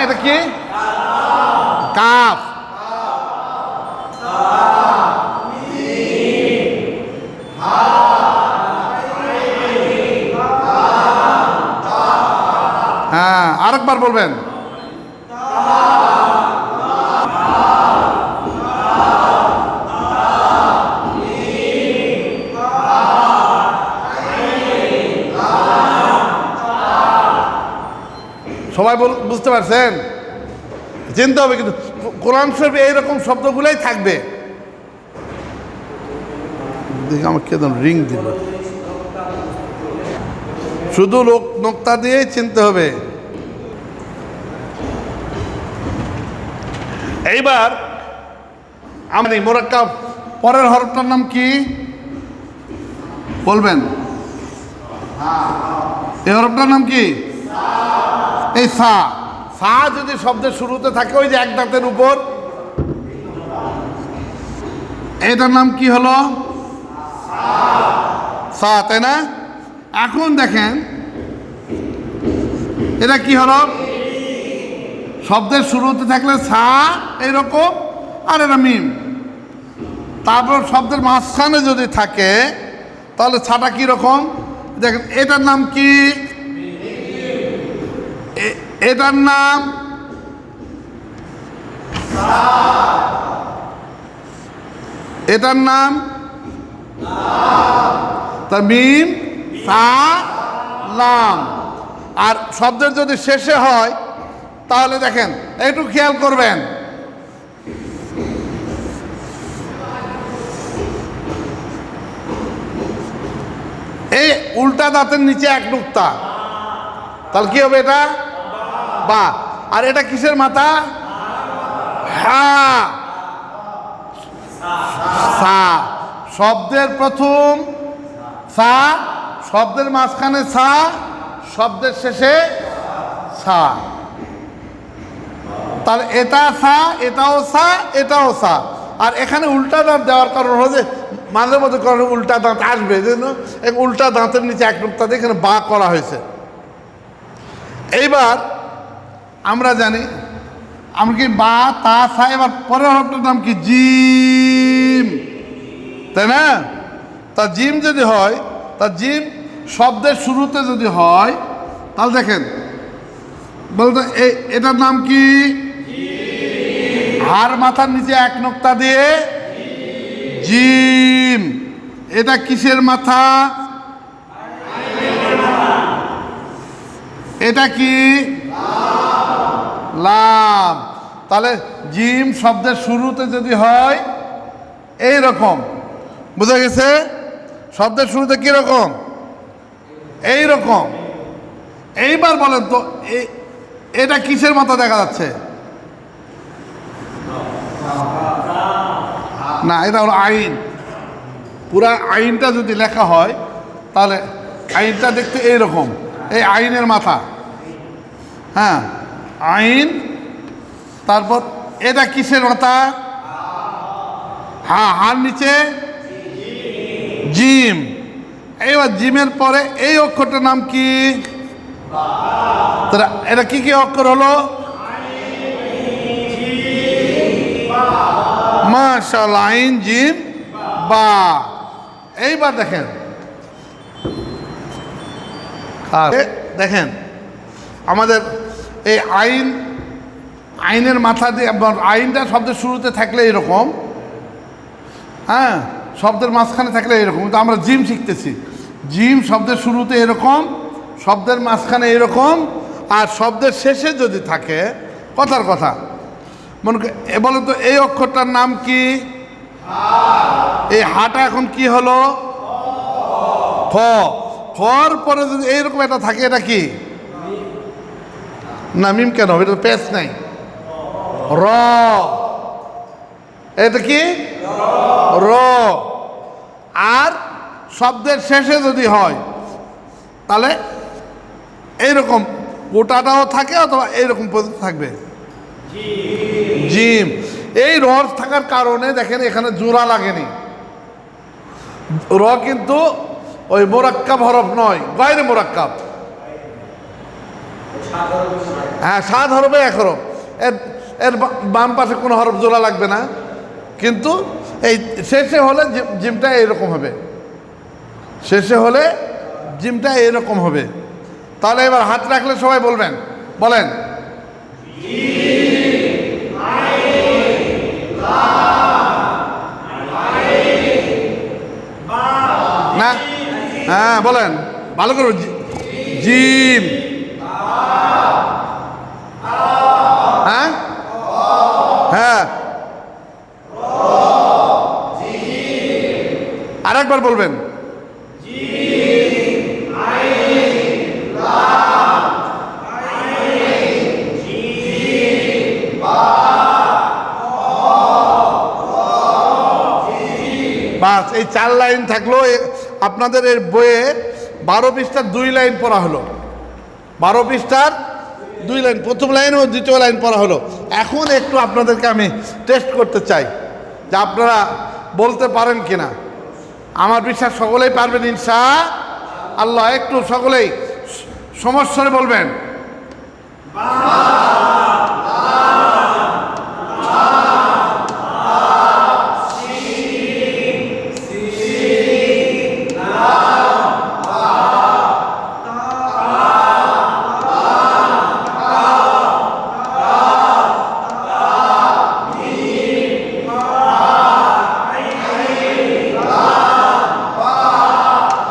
এটা কি? কাফ। হ্যাঁ, আরেকবার বলবেন। সবাই বুঝতে পারছেন? চিনতে হবে কিন্তু কোরআন শরীফে এইরকম শব্দগুলোই থাকবে। দেখি আমাকে কেন রিং দিল। শুধু নোক্তা দিয়েই চিনতে হবে। এইবার আমি মুরাক্কাব পরের হরফটার নাম কি বলবেন? এই হরফটার নাম কি? এই সা। সা যদি শব্দের শুরুতে থাকে ওই যে এক দাঁতের উপর, এটার নাম কি হলো? সা, তাই না? এখন দেখেন এটা কি হলো? শব্দের শুরুতে থাকলে সা এইরকম, আর এটা মিম। তারপর শব্দের মাঝখানে যদি থাকে তাহলে ছাটা কি রকম? দেখেন এটার নাম কি? এটার নাম তার মিম সা লাম। আর শব্দের যদি শেষে হয় তাহলে দেখেন একটু খেয়াল করবেন, এই উল্টা দাঁতের নিচে এক নুক্তা, তাহলে কি হবে? এটা বা। আর এটা কিসের মাথা? হ্যাঁ, সা। শব্দের প্রথম সা, শব্দের মাঝখানে সা, শব্দের শেষে সা। তাহলে এটা সা, এটাও সা, এটাও সা। আর এখানে উল্টা দাঁত দেওয়ার কারণ হলো যে মাঝে মধ্যে কারণে উল্টা দাঁত আসবে, জন্য উল্টা দাঁতের নিচে এক নুক্তা দিয়ে এখানে বা করা হয়েছে। এইবার আমরা জানি আমরা কি বা তা সা। এবার পরের হরফটার নাম কি? জিম, তাই না? তা জিম যদি হয়, তা জিম শব্দের শুরুতে যদি হয় তাহলে দেখেন বলতে এটার নাম কি? হার মাথার নিচে এক নুক্তা দিয়ে জিম। এটা কিসের মাথা? এটা কি? লাম। তাহলে জিম শব্দের শুরুতে যদি হয় এই রকম, বুঝা গেছে? শব্দের শুরুতে কি রকম? এই রকম। এইবার বলেন তো এটা কিসের মাথা দেখা যাচ্ছে? না, এটা হলো আইন। পুরা আইনটা যদি লেখা হয় তাহলে আইনটা দেখতে এইরকম, এই আইনের মাথা। হ্যাঁ, আইন। তারপর এটা কিসের মাথা? হ্যাঁ, হার নিচে জিম। এইবার জিমের পরে এই অক্ষরটার নাম কি? এটা কি কি অক্ষর হলো? মাশাআল্লাহ, আইন জিম বা। এইবার দেখেন দেখেন আমাদের এই আইনের মাথা দিয়ে আইনটা শব্দের শুরুতে থাকলে এরকম, হ্যাঁ, শব্দের মাঝখানে থাকলে এরকম। কিন্তু আমরা জিম শিখতেছি, জিম শব্দের শুরুতে এরকম, শব্দের মাঝখানে এরকম, আর শব্দের শেষে যদি থাকে, কথার কথা মনে বলো তো এই অক্ষরটার নাম কি? এই হাটা এখন কি হলো? ফ। ফর পরে যদি এইরকম এটা থাকে, এটা কি? না, মিম কেন? এটা পেশ নাই। র। এটা কি? র। আর শব্দের শেষে যদি হয় তাহলে এইরকম গোটাটাও থাকে, অথবা এইরকম পর্যন্ত থাকবে জিম। এই র থাকার কারণে দেখেন এখানে জোড়া লাগেনি। র কিন্তু ওই মোরাক্কাব হরফ নয়, গায়রে মোরাক্কাব। হ্যাঁ 7 হরফে 1 হরফ, এর এর বাম পাশে কোনো হরফ জোড়া লাগবে না, কিন্তু এই শেষে হলে জিমটা এইরকম হবে, শেষে হলে জিমটা এইরকম হবে। তাহলে এবার হাত রাখলে সবাই বলবেন, বলেন না, হ্যাঁ বলেন ভালো করে, জিম, হ্যাঁ হ্যাঁ আর একবার বলবেন, বাস এই 4 লাইন থাকলো। আপনাদের এর বইয়ে 12 পৃষ্ঠার 2 লাইন পড়া হলো, 12 পৃষ্ঠার 2 লাইন, প্রথম লাইন ও দ্বিতীয় লাইন পড়া হলো। এখন একটু আপনাদেরকে আমি টেস্ট করতে চাই যে আপনারা বলতে পারেন কিনা। আমার বিশ্বাস সকলেই পারবেন ইনশাআল্লাহ। একটু সকলেই সমস্যারে বলবেন,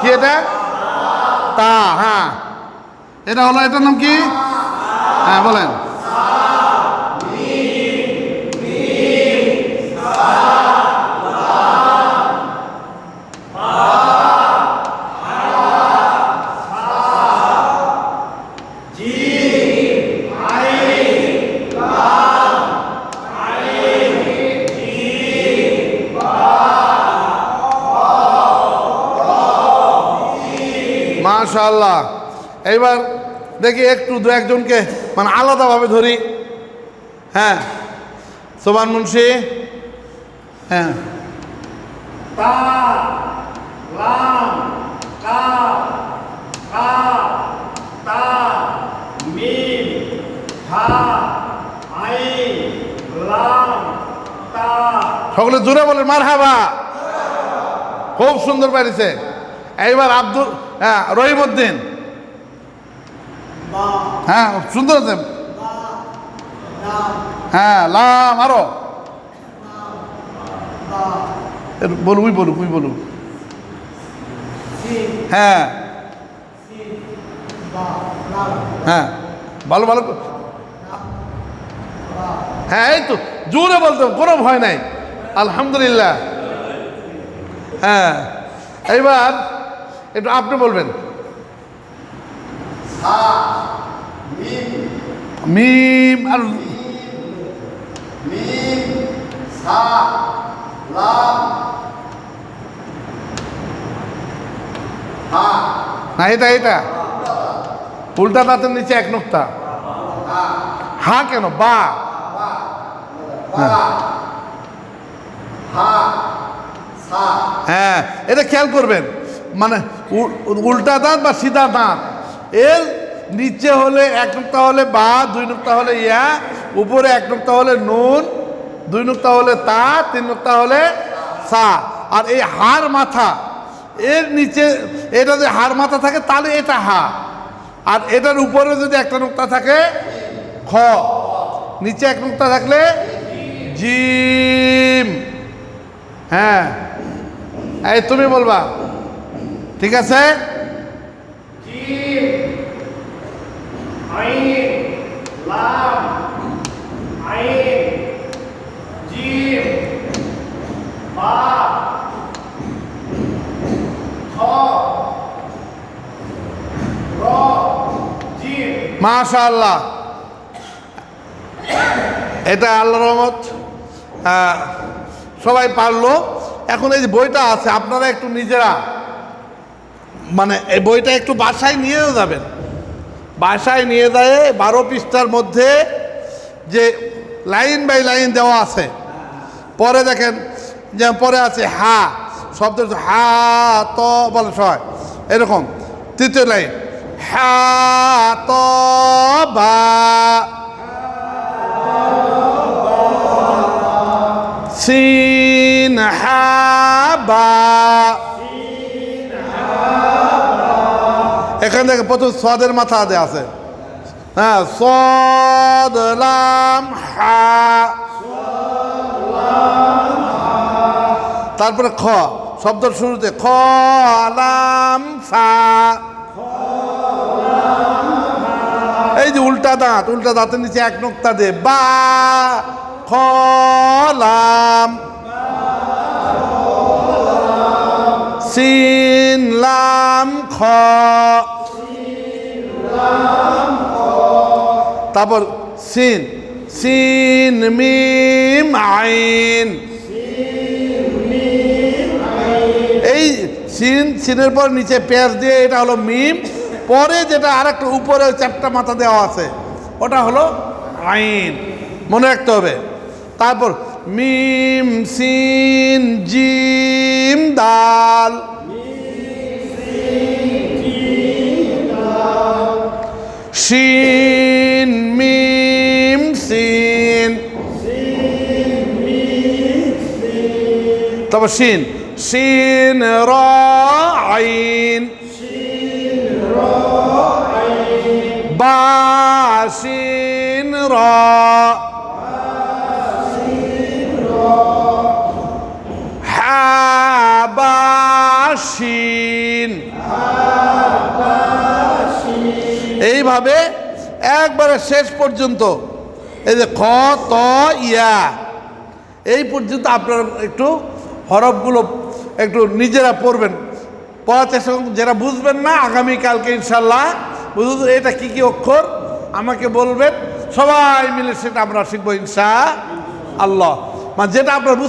কি এটা? তা, হ্যাঁ এটা হলো, এটার নাম কি? হ্যাঁ বলেন, মাশাআল্লাহ। এইবার দেখি একটু 2-1জনকে মানে আলাদাভাবে ধরি। হ্যাঁ সোবান মুন্সি, হ্যাঁ তা, লাম, কাফ, কাফ, তা, মিম, হা, আইন, লাম, তা। সকলে জোরে বলেন মারহাবা, খুব সুন্দর পারিছে। এইবার আব্দুল, হ্যাঁ রহিমউদ্দিন, হ্যাঁ সুন্দর আছে, হ্যাঁ লাম, আরো বলুক, বলুক, হ্যাঁ হ্যাঁ ভালো, হ্যাঁ এই তো জোরে বলতে কোনো ভয় নাই, আলহামদুলিল্লাহ। হ্যাঁ এইবার একটু আপনি বলবেন, মিম আর না, এটা উল্টা দাঁতের নিচে 1 নুক্তা। হা কেন? বা, হ্যাঁ এটা খেয়াল করবেন, মানে উল্টা দাঁত বা সিধা দাঁত, এর নিচে হলে 1 নুক্তা হলে বা, 2 নুক্তা হলে ইয়া, উপরে 1 নুক্তা হলে নুন, 2 নুক্তা হলে তা, 3 নুক্তা হলে সা। আর এই হার মাথা, এর নিচে এটা যদি হার মাথা থাকে তাহলে এটা হা, আর এটার উপরে যদি 1টা নুক্তা থাকে খ, নিচে 1 নুক্তা থাকলে জিম। হ্যাঁ এই তুমি বলবা, ঠিক আছে? জিম, আইন, লাম, আইন, জিম, বা, খ, র, জিম। মাশাআল্লাহ, এটা আল্লাহর রহমত, সবাই পারলো। এখন এই যে বইটা আছে, আপনারা একটু নিজেরা মানে এই বইটা একটু বাসায় নিয়েও যাবেন, বাসায় নিয়ে যায় 12 পৃষ্ঠার মধ্যে যে লাইন বাই লাইন দেওয়া আছে। পরে দেখেন যে পরে আছে হা শব্দ, হা ত বলে সবাই এরকম, 3য় লাইন, হা ত বা সিন হা বা এখান থেকে প্রথম সদের মাথা দেয়া আছে হ্যাঁ সদ লাম হা তারপরে খ শব্দের শুরুতে খ লাম ফা এই যে উল্টা দাঁতের নিচে এক নোক্তা দে বা খ লাম সিন লাম খ তারপর সিন মিম আইন এই সিনের পর নিচে পেঁয়াজ দিয়ে এটা হলো মিম পরে যেটা আর একটা উপরে চ্যাপ্টা মাথা দেওয়া আছে ওটা হলো আইন মনে রাখতে হবে তারপর মিম সিন জিম দাল শিন মিম সিন তারপর শিন র আইন বা শিন র হা বা শিন এইভাবে একবারে শেষ পর্যন্ত এই যে খ ত ইয়া এই পর্যন্ত আপনারা একটু হরফগুলো একটু নিজেরা পড়বেন পড়ার চেষ্টা করুন যারা বুঝবেন না আগামীকালকে ইনশাল্লাহ বুঝুন এটা কি কি অক্ষর আমাকে বলবেন সবাই মিলে সেটা আমরা শিখবো ইনশাআল্লাহ মানে যেটা আপনারা বুঝতে